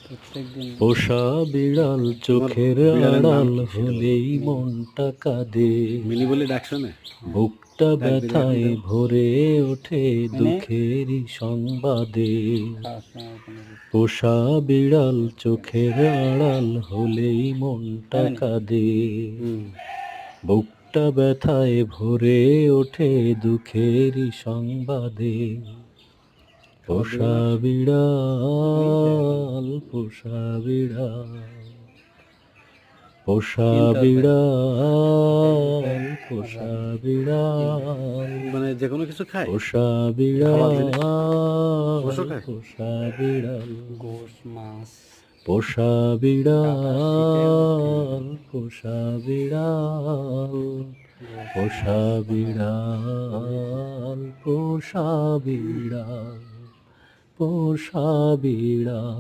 প্রত্যেকদিন পোষা বিড়াল চোখের আড়াল হলেই মনটা কাঁদে, মিনি বলে ডাকছো না? বুকটা ডাক দিলে এখন ব্যথায় দাও। ভরে ওঠে দুঃখেরই সংবাদে। পোষা বিড়াল চোখের আড়াল হলেই মনটা কাঁদে, বুকটা ব্যথায় ভরে ওঠে দুঃখেরই সংবাদে। পোষা বিড়াল, পোষা বিড়াল, পোষা বিড়াল, পোষা বিড়াল, মানে যে কোনো কিছু খায়? পোষা বিড়াল, গোশও খায়? পোষা বিড়াল, গোশ মাছ পোষা বিড়াল, পোষা বিড়াল, পোষা বিড়াল, পোষা বিড়াল, পোষা বিড়াল।